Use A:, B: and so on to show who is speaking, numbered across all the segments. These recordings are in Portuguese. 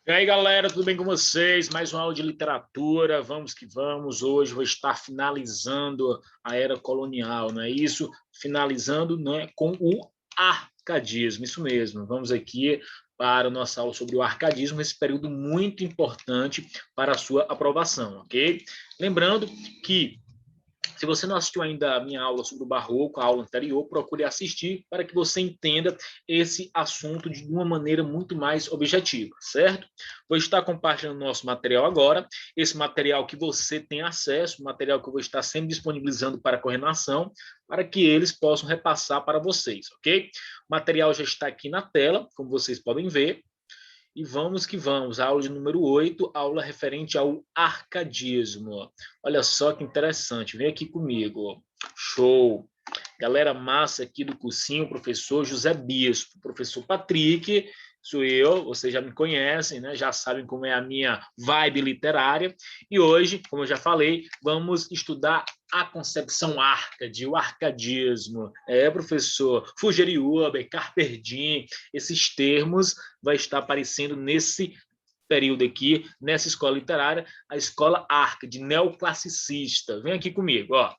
A: E aí, galera, tudo bem com vocês? Mais uma aula de literatura, vamos que vamos. Hoje vou estar finalizando a era colonial, não é isso? Finalizando, né, com o arcadismo, isso mesmo. Vamos aqui para a nossa aula sobre o arcadismo, esse período muito importante para a sua aprovação, ok? Lembrando que se você não assistiu ainda a minha aula sobre o Barroco, a aula anterior, procure assistir para que você entenda esse assunto de uma maneira muito mais objetiva, certo? Vou estar compartilhando nosso material agora, esse material que você tem acesso, material que eu vou estar sempre disponibilizando para a coordenação, para que eles possam repassar para vocês, ok? O material já está aqui na tela, como vocês podem ver. E vamos que vamos, aula de número 8, aula referente ao arcadismo. Olha só que interessante, vem aqui comigo. Show! Galera massa aqui do cursinho, professor José Bispo, professor Patrick, sou eu, vocês já me conhecem, né? Já sabem como é a minha vibe literária. E hoje, como eu já falei, vamos estudar a concepção Arcade, o arcadismo. Professor, Fugeriuber, Carper Diem, esses termos vai estar aparecendo nesse período aqui, nessa escola literária, a escola Arcade, neoclassicista. Vem aqui comigo, ó.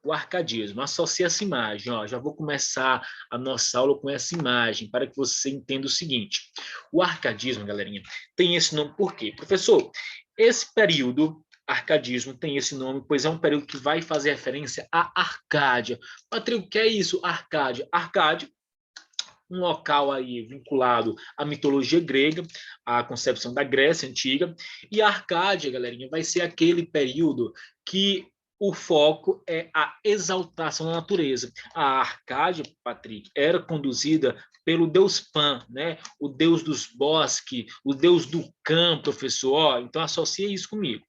A: O arcadismo, associa essa imagem, ó, já vou começar a nossa aula com essa imagem, para que você entenda o seguinte, o arcadismo, galerinha, tem esse nome por quê? Professor, esse período, arcadismo, tem esse nome, pois é um período que vai fazer referência à Arcádia. Patrick, o que é isso, Arcádia? Arcádia, um local aí vinculado à mitologia grega, à concepção da Grécia Antiga, e a Arcádia, galerinha, vai ser aquele período que o foco é a exaltação da natureza. A Arcádia, Patrick, era conduzida pelo deus Pan, né? O deus dos bosques, o deus do campo, professor. Então, associa isso comigo.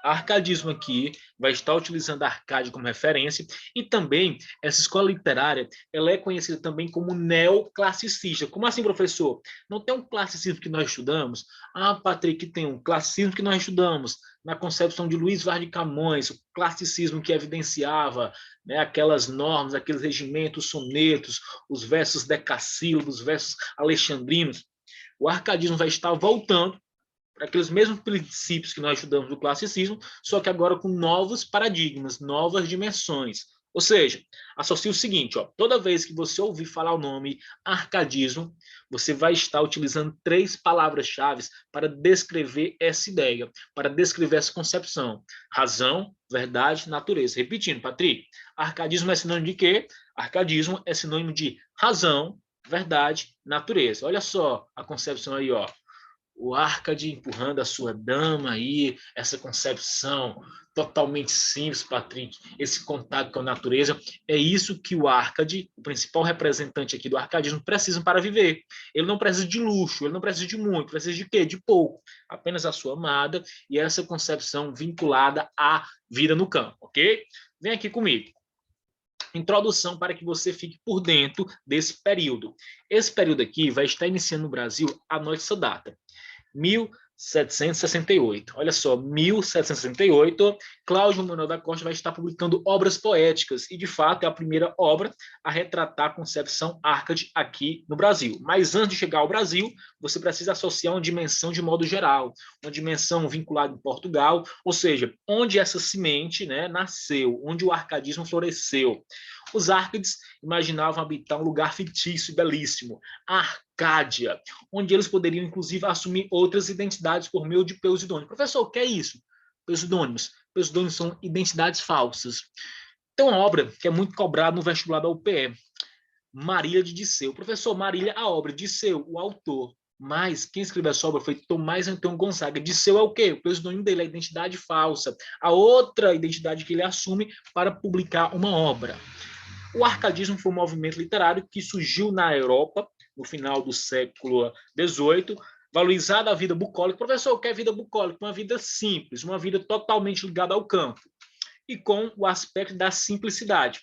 A: Arcadismo aqui vai estar utilizando a Arcádia como referência e também essa escola literária ela é conhecida também como neoclassicista. Como assim, professor? Não tem um classicismo que nós estudamos? Ah, Patrick, tem um classicismo que nós estudamos na concepção de Luiz Vaz de Camões, o classicismo que evidenciava, né, aquelas normas, aqueles regimentos, sonetos, os versos decassílabos, os versos alexandrinos. O arcadismo vai estar voltando para aqueles mesmos princípios que nós estudamos do classicismo, só que agora com novos paradigmas, novas dimensões. Ou seja, associe o seguinte, ó, toda vez que você ouvir falar o nome arcadismo, você vai estar utilizando 3 palavras-chave para descrever essa ideia, para descrever essa concepção. Razão, verdade, natureza. Repetindo, Patrick, arcadismo é sinônimo de quê? Arcadismo é sinônimo de razão, verdade, natureza. Olha só a concepção aí, ó. O Arcade empurrando a sua dama aí, essa concepção totalmente simples, Patrick, esse contato com a natureza, é isso que o Arcade, o principal representante aqui do arcadismo, precisa para viver. Ele não precisa de luxo, ele não precisa de muito, precisa de quê? De pouco. Apenas a sua amada e essa concepção vinculada à vida no campo, ok? Vem aqui comigo. Introdução para que você fique por dentro desse período. Esse período aqui vai estar iniciando no Brasil, anote essa data. 1768. Olha só, 1768, Cláudio Manuel da Costa vai estar publicando obras poéticas e, de fato, é a primeira obra a retratar a concepção Arcade aqui no Brasil. Mas antes de chegar ao Brasil, você precisa associar uma dimensão de modo geral, uma dimensão vinculada em Portugal, ou seja, onde essa semente, né, nasceu, onde o arcadismo floresceu. Os Árcades imaginavam habitar um lugar fictício e belíssimo, a Arcádia, onde eles poderiam, inclusive, assumir outras identidades por meio de pseudônimos. Professor, o que é isso? Pseudônimos. Pseudônimos são identidades falsas. Tem uma obra que é muito cobrada no vestibular da UPE, Marília de Disseu. Professor, Marília, a obra, Disseu, o autor. Mas quem escreveu essa obra foi Tomás Antônio Gonzaga. Disseu é o quê? O pseudônimo dele é a identidade falsa. A outra identidade que ele assume para publicar uma obra. O arcadismo foi um movimento literário que surgiu na Europa no final do século XVIII, valorizada a vida bucólica. Professor, o que é vida bucólica? Uma vida simples, uma vida totalmente ligada ao campo e com o aspecto da simplicidade.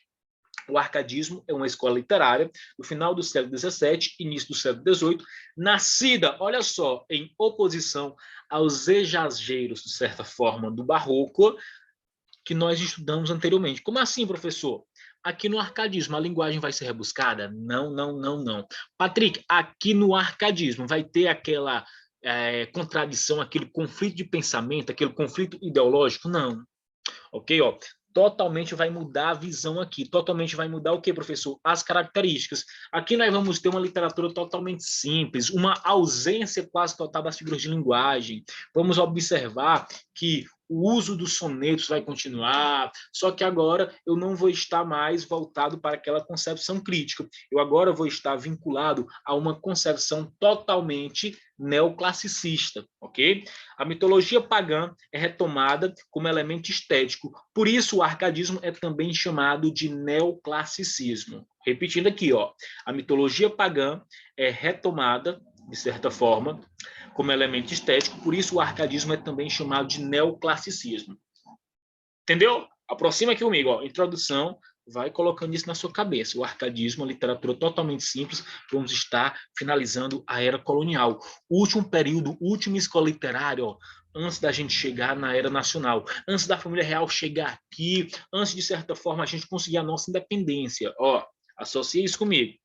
A: O arcadismo é uma escola literária do final do século XVII, início do século XVIII, nascida, olha só, em oposição aos exageros, de certa forma, do barroco, que nós estudamos anteriormente. Como assim, professor? Aqui no arcadismo, a linguagem vai ser rebuscada? Não, não, não, não. Patrick, aqui no arcadismo vai ter aquela contradição, aquele conflito de pensamento, aquele conflito ideológico, não. Ok? Ó, totalmente vai mudar a visão aqui. Totalmente vai mudar o que, professor? As características. Aqui nós vamos ter uma literatura totalmente simples, uma ausência quase total das figuras de linguagem. Vamos observar que o uso dos sonetos vai continuar, só que agora eu não vou estar mais voltado para aquela concepção crítica. Eu agora vou estar vinculado a uma concepção totalmente neoclassicista, ok? A mitologia pagã é retomada como elemento estético, por isso o arcadismo é também chamado de neoclassicismo. Repetindo aqui, ó, a mitologia pagã é retomada, de certa forma, como elemento estético, por isso o arcadismo é também chamado de neoclassicismo. Entendeu? Aproxima aqui comigo, ó, introdução, vai colocando isso na sua cabeça. O arcadismo, a literatura totalmente simples, vamos estar finalizando a era colonial. O último período, última escola literária, ó, antes da gente chegar na era nacional, antes da família real chegar aqui, antes de certa forma a gente conseguir a nossa independência. Ó, associa isso comigo.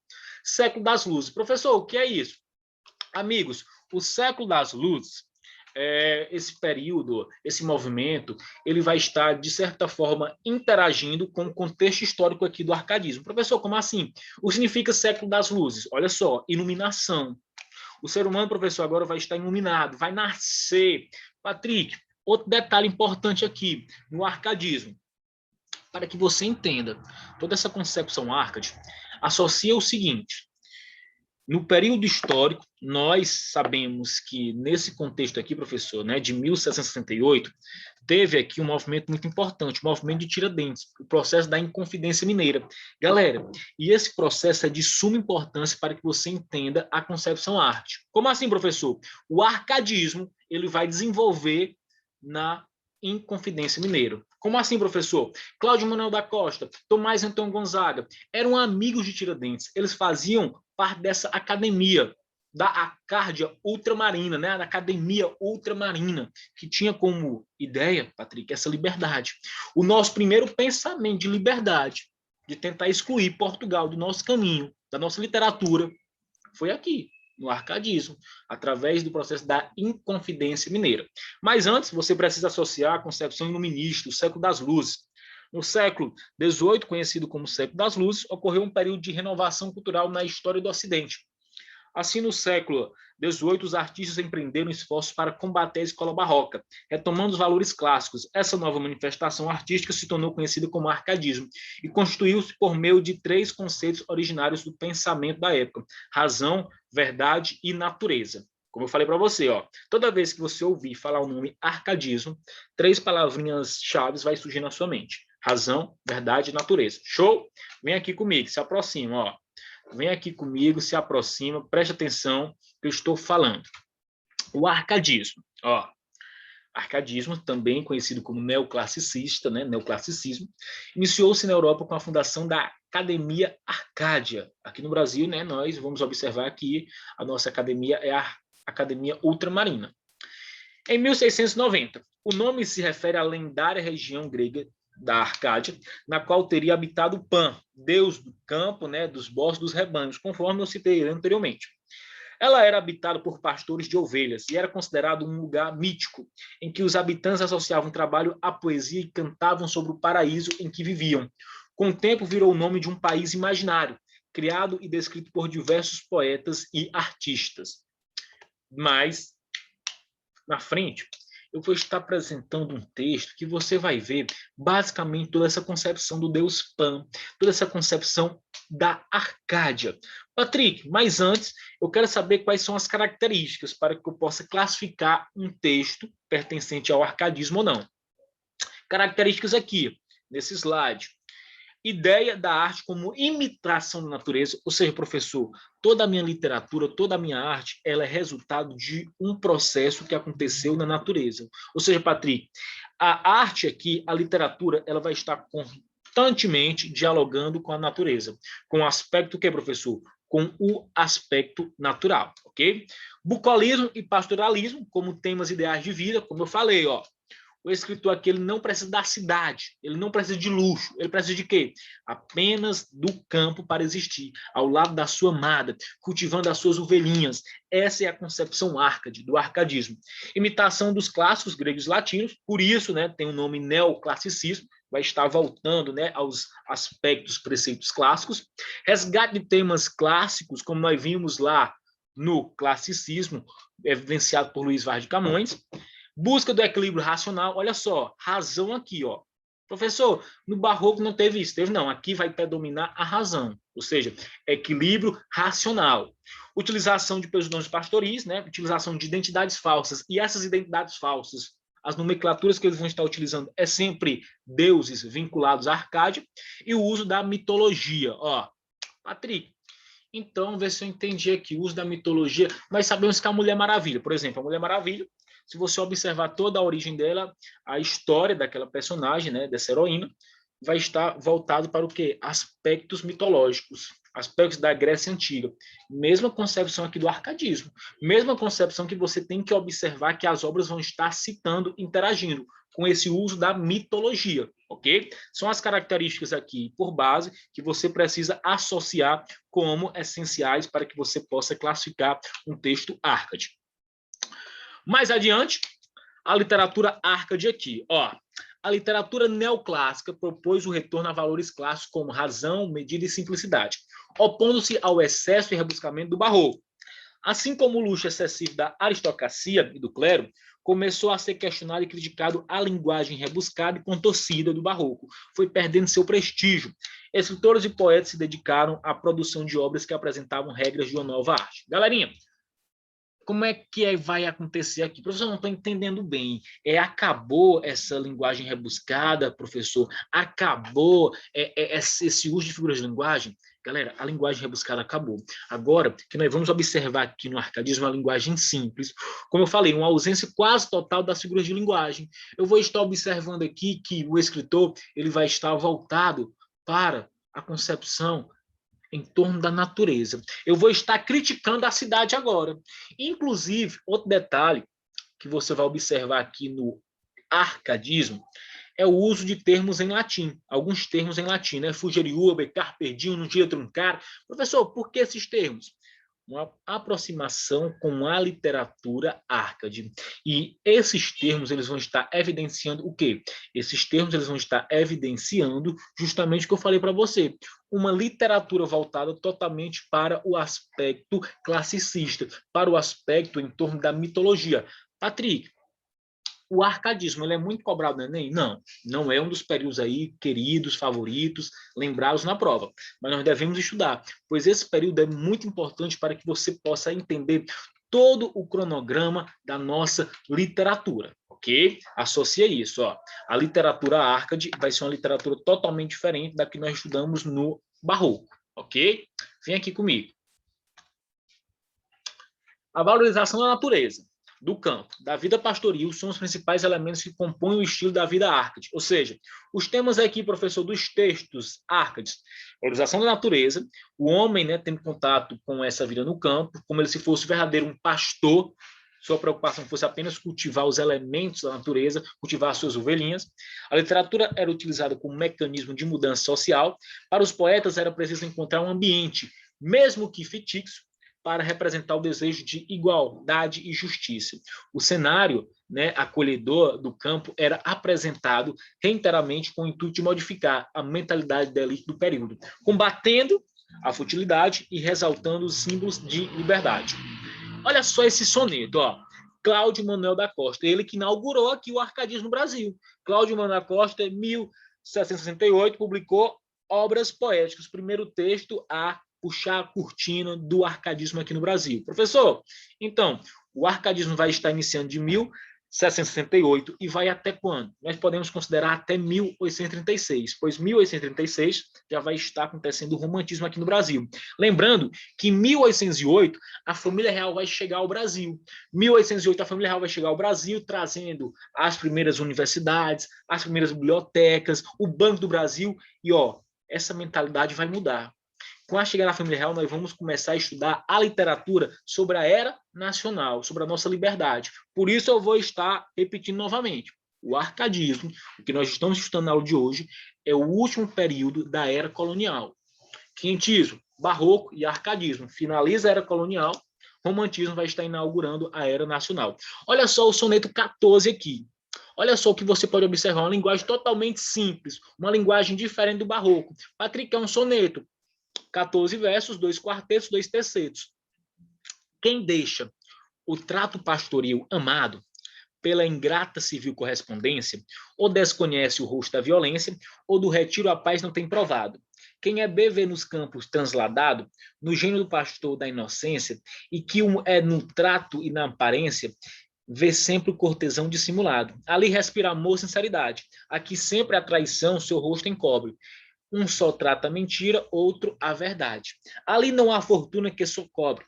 A: Século das Luzes. Professor, o que é isso? Amigos, o século das luzes, esse período, esse movimento, ele vai estar, de certa forma, interagindo com o contexto histórico aqui do arcadismo. Professor, como assim? O que significa século das luzes? Olha só, iluminação. O ser humano, professor, agora vai estar iluminado, vai nascer. Patrick, outro detalhe importante aqui, no arcadismo, para que você entenda toda essa concepção arcade, associa o seguinte: no período histórico, nós sabemos que nesse contexto aqui, professor, né, de 1768, teve aqui um movimento muito importante, o movimento de Tiradentes, o processo da Inconfidência Mineira. Galera, e esse processo é de suma importância para que você entenda a concepção arte. Como assim, professor? O arcadismo, ele vai desenvolver na Inconfidência Mineira. Como assim, professor? Cláudio Manuel da Costa, Tomás Antônio Gonzaga, eram amigos de Tiradentes, eles faziam parte dessa academia, da Acárdia Ultramarina, né? Da Academia Ultramarina, que tinha como ideia, Patrick, essa liberdade. O nosso primeiro pensamento de liberdade, de tentar excluir Portugal do nosso caminho, da nossa literatura, foi aqui, no arcadismo, através do processo da Inconfidência Mineira. Mas antes, você precisa associar a concepção iluminista, o século das luzes. No século XVIII, conhecido como século das luzes, ocorreu um período de renovação cultural na história do Ocidente. Assim, no século XVIII, os artistas empreenderam esforços para combater a escola barroca, retomando os valores clássicos. Essa nova manifestação artística se tornou conhecida como arcadismo e constituiu-se por meio de 3 conceitos originários do pensamento da época: razão, verdade e natureza. Como eu falei para você, ó, toda vez que você ouvir falar o nome arcadismo, 3 palavrinhas-chave vai surgir na sua mente: razão, verdade e natureza. Show? Vem aqui comigo, se aproxima, ó. Vem aqui comigo, se aproxima, preste atenção que eu estou falando. O arcadismo, ó. Arcadismo, também conhecido como neoclassicista, né, neoclassicismo, iniciou-se na Europa com a fundação da Academia Arcádia. Aqui no Brasil, né, nós vamos observar que a nossa academia é a Academia Ultramarina. Em 1690, o nome se refere à lendária região grega da Arcádia, na qual teria habitado Pan, deus do campo, né, dos bosques, dos rebanhos, conforme eu citei anteriormente. Ela era habitada por pastores de ovelhas e era considerado um lugar mítico, em que os habitantes associavam trabalho à poesia e cantavam sobre o paraíso em que viviam. Com o tempo, virou o nome de um país imaginário, criado e descrito por diversos poetas e artistas. Mas, na frente, eu vou estar apresentando um texto que você vai ver basicamente toda essa concepção do deus Pan, toda essa concepção da Arcádia. Patrick, mas antes eu quero saber quais são as características para que eu possa classificar um texto pertencente ao arcadismo ou não. Características aqui, nesse slide. Ideia da arte como imitação da natureza, ou seja, professor, toda a minha literatura, toda a minha arte, ela é resultado de um processo que aconteceu na natureza. Ou seja, Patrick, a arte aqui, a literatura, ela vai estar constantemente dialogando com a natureza, com o aspecto que, professor? Com o aspecto natural, ok? Bucolismo e pastoralismo como temas ideais de vida, como eu falei, ó. O escritor aqui, ele não precisa da cidade, ele não precisa de luxo, ele precisa de quê? Apenas do campo para existir, ao lado da sua amada, cultivando as suas ovelhinhas. Essa é a concepção árcade, do arcadismo. Imitação dos clássicos gregos e latinos, por isso, né, tem o nome neoclassicismo, vai estar voltando, né, aos aspectos, preceitos clássicos. Resgate de temas clássicos, como nós vimos lá no classicismo, vivenciado por Luiz Vaz de Camões. Busca do equilíbrio racional, olha só, razão aqui, ó. Professor, no barroco não teve isso, teve não, aqui vai predominar a razão, ou seja, equilíbrio racional. Utilização de pseudônimos pastoris, né? Utilização de identidades falsas, e essas identidades falsas, as nomenclaturas que eles vão estar utilizando é sempre deuses vinculados à Arcádia, e o uso da mitologia, ó. Patrick, então, vê se eu entendi aqui, o uso da mitologia, nós sabemos que a Mulher Maravilha, por exemplo, a Mulher Maravilha, se você observar toda a origem dela, a história daquela personagem, né, dessa heroína, vai estar voltado para o quê? Aspectos mitológicos, aspectos da Grécia Antiga. Mesma concepção aqui do arcadismo, mesma concepção que você tem que observar que as obras vão estar citando, interagindo com esse uso da mitologia, ok? São as características aqui por base que você precisa associar como essenciais para que você possa classificar um texto Arcade. Mais adiante, a literatura Arcade aqui, ó. A literatura neoclássica propôs o retorno a valores clássicos como razão, medida e simplicidade, opondo-se ao excesso e rebuscamento do barroco. Assim como o luxo excessivo da aristocracia e do clero, começou a ser questionado e criticado a linguagem rebuscada e contorcida do barroco. Foi perdendo seu prestígio. Escritores e poetas se dedicaram à produção de obras que apresentavam regras de uma nova arte. Galerinha, como é que vai acontecer aqui? Professor, não estou entendendo bem. Acabou essa linguagem rebuscada, professor? Acabou esse uso de figuras de linguagem? Galera, a linguagem rebuscada acabou. Agora, que nós vamos observar aqui no arcadismo, a linguagem simples. Como eu falei, uma ausência quase total das figuras de linguagem. Eu vou estar observando aqui que o escritor ele vai estar voltado para a concepção em torno da natureza. Eu vou estar criticando a cidade agora. Inclusive, outro detalhe que você vai observar aqui no arcadismo é o uso de termos em latim. Alguns termos em latim, né? Fugere urbe, carpe diem, non dia truncare. Professor, por que esses termos? Uma aproximação com a literatura Arcade. E esses termos eles vão estar evidenciando o quê? Esses termos eles vão estar evidenciando justamente o que eu falei para você, uma literatura voltada totalmente para o aspecto classicista, para o aspecto em torno da mitologia. Patrick, o arcadismo ele é muito cobrado no Enem? Não, não é um dos períodos aí queridos, favoritos, lembrados na prova, mas nós devemos estudar, pois esse período é muito importante para que você possa entender todo o cronograma da nossa literatura, ok? Associa isso, ó. A literatura Arcade vai ser uma literatura totalmente diferente da que nós estudamos no Barroco, ok? Vem aqui comigo. A valorização da natureza, do campo, da vida pastoril, são os principais elementos que compõem o estilo da vida Arcade. Ou seja, os temas aqui, professor, dos textos Arcades, valorização da natureza, o homem, né, tendo contato com essa vida no campo, como ele se fosse verdadeiro um pastor, sua preocupação fosse apenas cultivar os elementos da natureza, cultivar as suas ovelhinhas. A literatura era utilizada como mecanismo de mudança social. Para os poetas era preciso encontrar um ambiente, mesmo que fictício, para representar o desejo de igualdade e justiça. O cenário, né, acolhedor do campo era apresentado reiteradamente com o intuito de modificar a mentalidade da elite do período, combatendo a futilidade e ressaltando os símbolos de liberdade. Olha só esse soneto, ó. Cláudio Manuel da Costa, ele que inaugurou aqui o arcadismo no Brasil. Cláudio Manuel da Costa, em 1768, publicou Obras Poéticas, primeiro texto a puxar a cortina do arcadismo aqui no Brasil. Professor, então, o arcadismo vai estar iniciando de 1768 e vai até quando? Nós podemos considerar até 1836, pois 1836 já vai estar acontecendo o romantismo aqui no Brasil. Lembrando que em 1808 a família real vai chegar ao Brasil. 1808 a família real vai chegar ao Brasil trazendo as primeiras universidades, as primeiras bibliotecas, o Banco do Brasil e ó, essa mentalidade vai mudar. Com a chegada da família real, nós vamos começar a estudar a literatura sobre a era nacional, sobre a nossa liberdade. Por isso eu vou estar repetindo novamente. O arcadismo, o que nós estamos estudando na aula de hoje, é o último período da era colonial. Quinhentismo, barroco e arcadismo. Finaliza a era colonial, romantismo vai estar inaugurando a era nacional. Olha só o soneto 14 aqui. Olha só o que você pode observar, uma linguagem totalmente simples, uma linguagem diferente do barroco. Patrick, é um soneto, 14 versos, 2 quartetos, 2 tercetos. Quem deixa o trato pastoril amado pela ingrata civil correspondência, ou desconhece o rosto da violência, ou do retiro a paz não tem provado. Quem é bebê nos campos transladado, no gênio do pastor da inocência, e que é no trato e na aparência, vê sempre o cortesão dissimulado. Ali respira amor, sinceridade. Aqui sempre a traição seu rosto encobre. Um só trata a mentira, outro a verdade. Ali não há fortuna que socobre.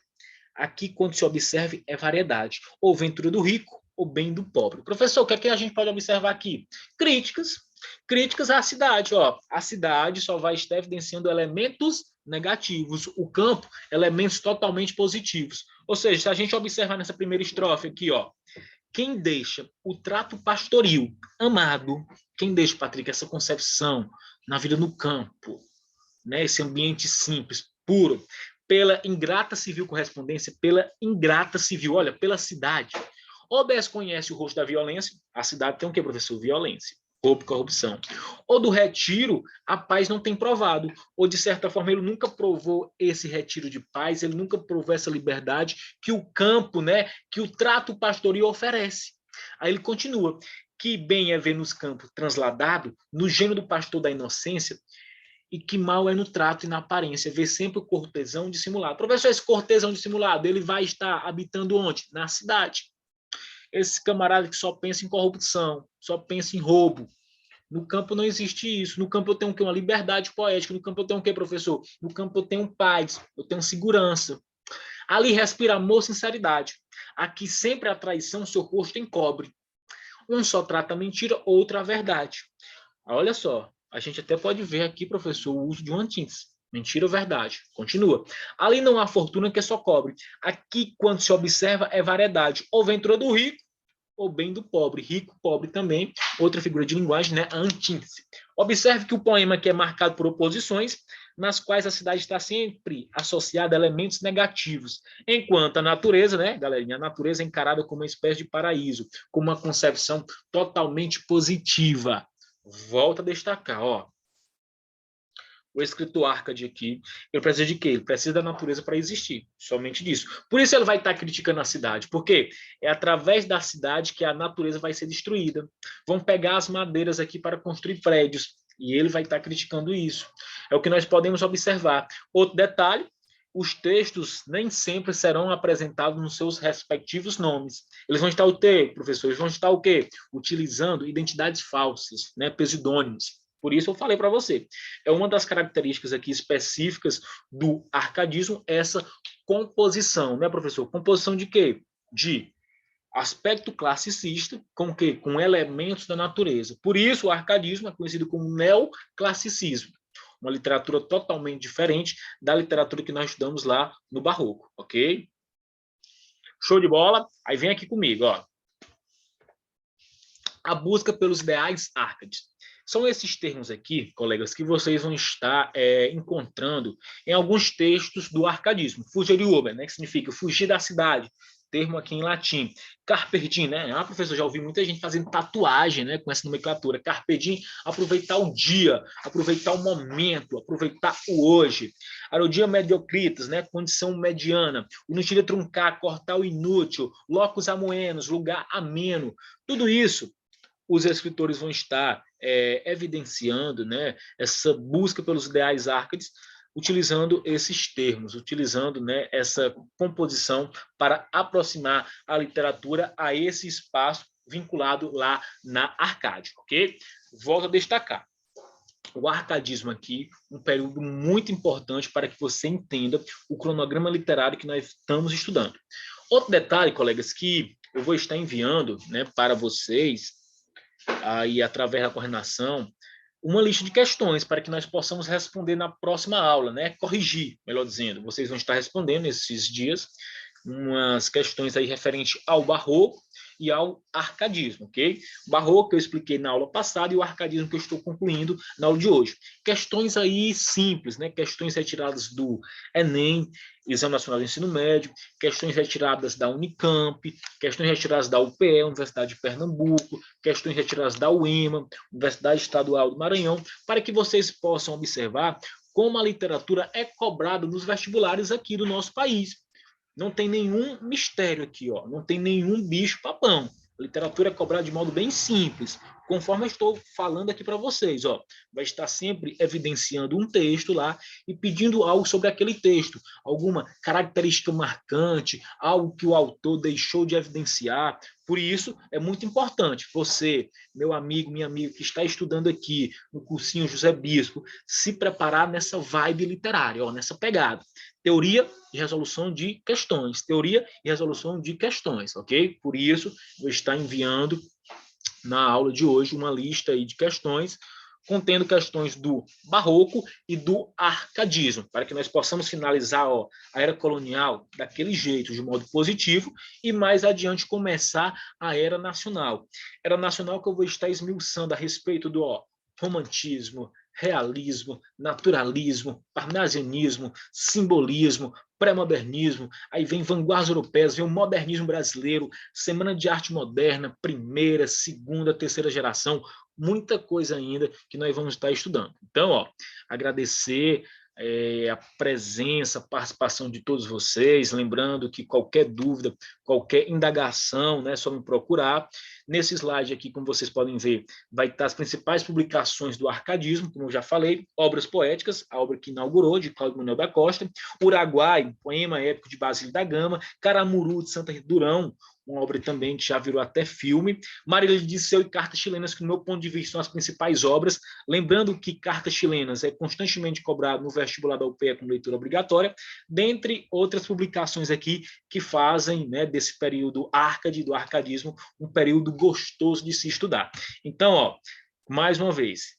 A: Aqui, quando se observe, é variedade. Ou ventura do rico, ou bem do pobre. Professor, o que é que a gente pode observar aqui? Críticas. Críticas à cidade. Ó, a cidade só vai estar evidenciando elementos negativos. O campo, elementos totalmente positivos. Ou seja, se a gente observar nessa primeira estrofe aqui, ó, quem deixa o trato pastoril amado, quem deixa, Patrick, essa concepção na vida no campo, né, esse ambiente simples, puro, pela ingrata civil correspondência, pela ingrata civil, olha, pela cidade. Ou desconhece o rosto da violência, a cidade tem o que, professor? Violência, roubo e corrupção. Ou do retiro, a paz não tem provado, ou de certa forma ele nunca provou esse retiro de paz, ele nunca provou essa liberdade que o campo, né, que o trato pastoril oferece. Aí ele continua, que bem é ver nos campos transladado, no gênero do pastor da inocência, e que mal é no trato e na aparência, ver sempre o cortesão dissimulado. Professor, esse cortesão dissimulado, ele vai estar habitando onde? Na cidade. Esse camarada que só pensa em corrupção, só pensa em roubo. No campo não existe isso. No campo eu tenho o quê? Uma liberdade poética. No campo eu tenho o quê, professor? No campo eu tenho paz, eu tenho segurança. Ali respira amor, sinceridade. Aqui sempre a traição, seu rosto encobre. Um só trata a mentira, outro a verdade. Olha só, a gente até pode ver aqui, professor, o uso de uma antítese. Mentira ou verdade? Continua. Ali não há fortuna que só cobre. Aqui, quando se observa, é variedade. Ou ventura do rico, ou bem do pobre. Rico, pobre também. Outra figura de linguagem, né? A antítese. Observe que o poema aqui é marcado por oposições, nas quais a cidade está sempre associada a elementos negativos. Enquanto a natureza, né, galerinha? A natureza é encarada como uma espécie de paraíso, como uma concepção totalmente positiva. Volta a destacar, ó. O escritor Arcade aqui, ele precisa de quê? Ele precisa da natureza para existir, somente disso. Por isso ele vai estar criticando a cidade, porque é através da cidade que a natureza vai ser destruída. Vão pegar as madeiras aqui para construir prédios, e ele vai estar criticando isso. É o que nós podemos observar. Outro detalhe, os textos nem sempre serão apresentados nos seus respectivos nomes. Eles vão estar o quê, professor? Eles vão estar o quê? Utilizando identidades falsas, né? Pseudônimos. Por isso eu falei para você. É uma das características aqui específicas do arcadismo, essa composição, né, professor? Composição de quê? De aspecto classicista com quê? Com elementos da natureza. Por isso o arcadismo é conhecido como neoclassicismo. Uma literatura totalmente diferente da literatura que nós estudamos lá no Barroco, ok? Show de bola? Aí vem aqui comigo, ó. A busca pelos ideais árcades. São esses termos aqui, colegas, que vocês vão estar encontrando em alguns textos do arcadismo. Fugere uber, né, que significa fugir da cidade, termo aqui em latim. Carpe diem, né? Ah, professor, já ouvi muita gente fazendo tatuagem, né, com essa nomenclatura. Carpe diem, aproveitar o dia, aproveitar o momento, aproveitar o hoje. Arodia mediocritas, né, condição mediana. Inutile truncar, cortar o inútil. Locus amoenos, lugar ameno. Tudo isso os escritores vão estar evidenciando, né, essa busca pelos ideais árcades, utilizando esses termos, utilizando, né, essa composição para aproximar a literatura a esse espaço vinculado lá na Arcádia, ok? Volto a destacar. O arcadismo aqui, um período muito importante para que você entenda o cronograma literário que nós estamos estudando. Outro detalhe, colegas, que eu vou estar enviando, né, para vocês, aí através da coordenação, uma lista de questões para que nós possamos responder na próxima aula, né? Corrigir, melhor dizendo. Vocês vão estar respondendo esses dias umas questões aí referentes ao barroco e ao arcadismo, ok? O barroco eu expliquei na aula passada e o arcadismo que eu estou concluindo na aula de hoje. Questões aí simples, né? Questões retiradas do Enem, Exame Nacional de Ensino Médio, questões retiradas da Unicamp, questões retiradas da UPE, Universidade de Pernambuco, questões retiradas da UEMA, Universidade Estadual do Maranhão, para que vocês possam observar como a literatura é cobrada nos vestibulares aqui do nosso país. Não tem nenhum mistério aqui, ó. Não tem nenhum bicho-papão. A literatura é cobrada de modo bem simples, conforme eu estou falando aqui para vocês. Ó. Vai estar sempre evidenciando um texto lá e pedindo algo sobre aquele texto, alguma característica marcante, algo que o autor deixou de evidenciar. Por isso, é muito importante você, meu amigo, minha amiga, que está estudando aqui no cursinho José Bispo, se preparar nessa vibe literária, ó, nessa pegada. Teoria e resolução de questões. Teoria e resolução de questões, ok? Por isso, vou estar enviando na aula de hoje uma lista aí de questões contendo questões do barroco e do arcadismo, para que nós possamos finalizar a era colonial daquele jeito, de modo positivo, e mais adiante começar a era nacional. Era nacional que eu vou estar esmiuçando a respeito do romantismo, realismo, naturalismo, parnasianismo, simbolismo, pré-modernismo, aí vem vanguardas europeias, vem o modernismo brasileiro, Semana de Arte Moderna, primeira, segunda, terceira geração, muita coisa ainda que nós vamos estar estudando. Então, agradecer a presença, a participação de todos vocês, lembrando que qualquer dúvida, qualquer indagação, né, é só me procurar. Nesse slide aqui, como vocês podem ver, vai estar as principais publicações do arcadismo, como eu já falei, Obras Poéticas, a obra que inaugurou, de Cláudio Manuel da Costa, Uraguai, poema épico de Basílio da Gama, Caramuru, de Santa Rita Durão, uma obra também que já virou até filme, Marília de Dirceu e Cartas Chilenas, que, no meu ponto de vista, são as principais obras. Lembrando que Cartas Chilenas é constantemente cobrado no vestibular da UPE com leitura obrigatória, dentre outras publicações aqui que fazem, né, desse período arcade, do arcadismo, um período gostoso de se estudar. Então, mais uma vez,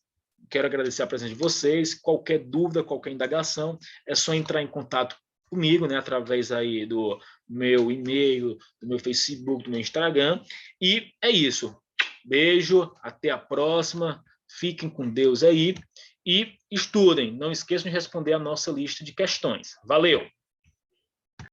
A: quero agradecer a presença de vocês. Qualquer dúvida, qualquer indagação, é só entrar em contato comigo, né, através aí do meu e-mail, do meu Facebook, do meu Instagram. E é isso. Beijo, até a próxima. Fiquem com Deus aí e estudem. Não esqueçam de responder a nossa lista de questões. Valeu!